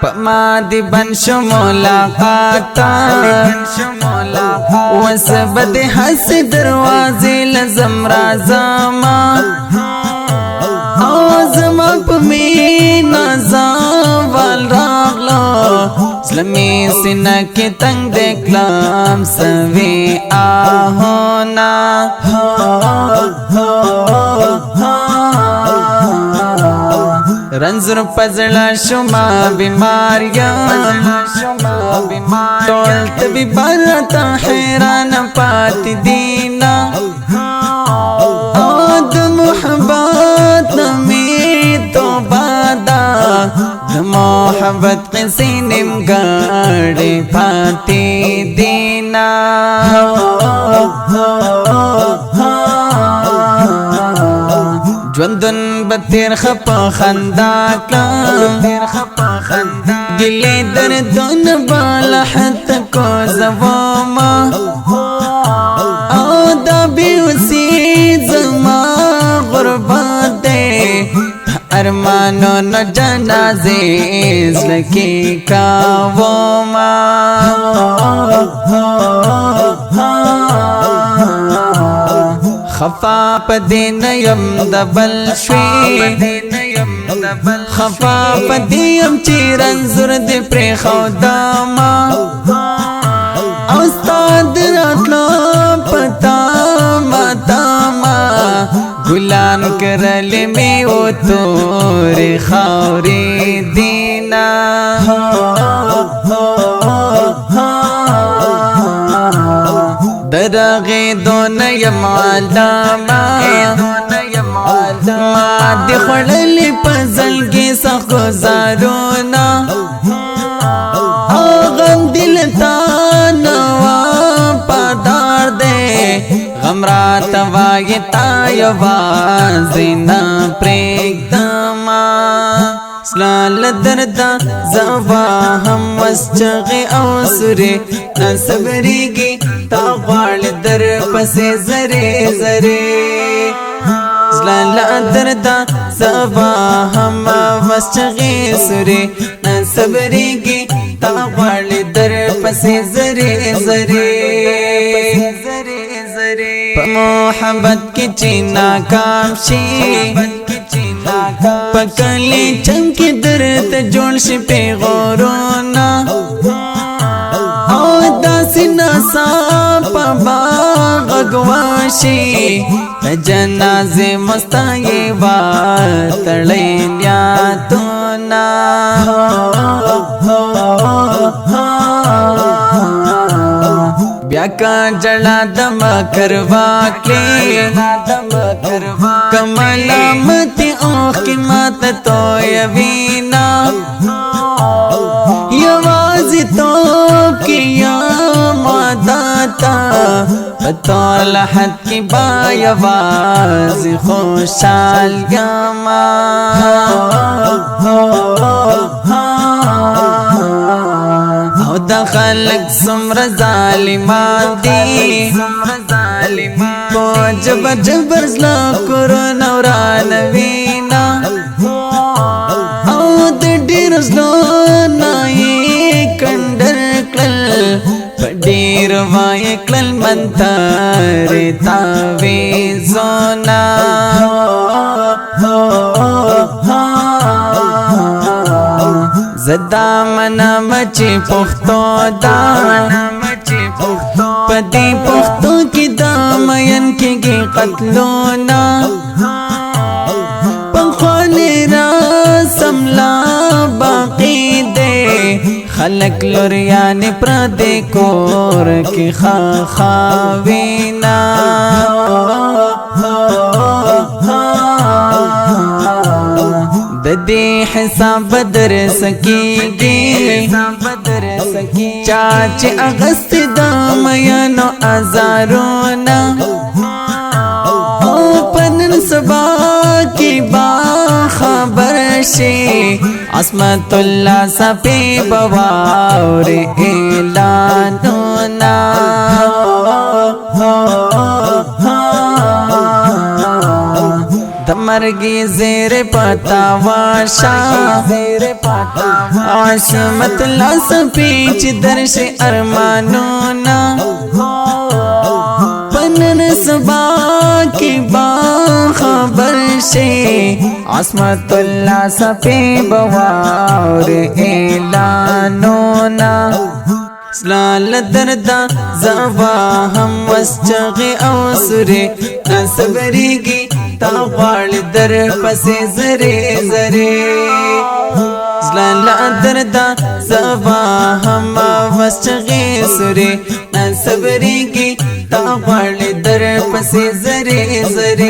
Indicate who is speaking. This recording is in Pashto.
Speaker 1: پما دی بن شو ملاقاتا وسبد حس دروازے لزم رازاما آزما پمینا زاوال راغلا اسلامی سنہ کی تنگ دیکھلام سوی آہونا رنزر پزڑا شما بیماریاں تولت بھی برتا حیران پاتی دینا آد محبت نمی تو بادا محبت قسی نمگاڑی پاتی دینا جوندن بتیر خپا خندا کلام گلے دردن بالا حت کو زواما آدھا بیوسی زما غربات دے ارمانو نو جنازے زلکی کاوما خفا پدین یم دبل شوی خفا پدیم چی رنزر دی پری خوداما استاد راتلا پتاما تاما گلان کرلی میو توری خوری دینا درغی دون یم علاما ما دی خللی پزلگی سخ گزارونا آغم دلتا نوا پادار دے غم رات وایتا یوازینا پریک داما سلال دردا زوا ہم مسچغی او سری نصبری گی تاغوال در پسی زری زری سلال دردا زوا ہم مسچغی سری نصبری گی تاغوال در پسی زری زری محبت کی چینا کامشی پکلی چمکی درت جوڑ شی پیغورونا او داسی ناسا پا باغ گواشی جنازی مستائی واتڑین یاتونا بیا کا جڑا دم کروا کے کملامتی اوخ کی مات تو یوینا یوازی تو کیا ماداتا بطول حد کی با یوازی خوشحال گاما او دا خلق سمر ظالمان دی پو جبر جبر زلا کرن ورانوینا او دا دیر زلا نائی کندر کلل پدیر وائی کلل منتر تاویزونا زدا منا مچی پختو دا پدی پختو کی دامین کی قتلونا پنخوالی را سملا باقی دے خلق لوریان پردے کور کی خاوینا ددی حساب در سکیگی چاچ اغست دامینو ازارونا اوپن سبا کی با خبر شی عصمت اللہ سپی بواور اعلانونا دمرگی زیر پتا واشا आशमत लास पीच दर्श अरमानोना पनन सबा की बाखबर से आसमतुल्ला सपे बवार एलानोना स्लाल दरदा जवा हम वस्चगे औसरे नसबरीगी तावाल दर पसे जरे जरे स्लाल दरदा जवा हम वस्चगे सुरे नसबरीगी तावाल दर पसे जरे जरे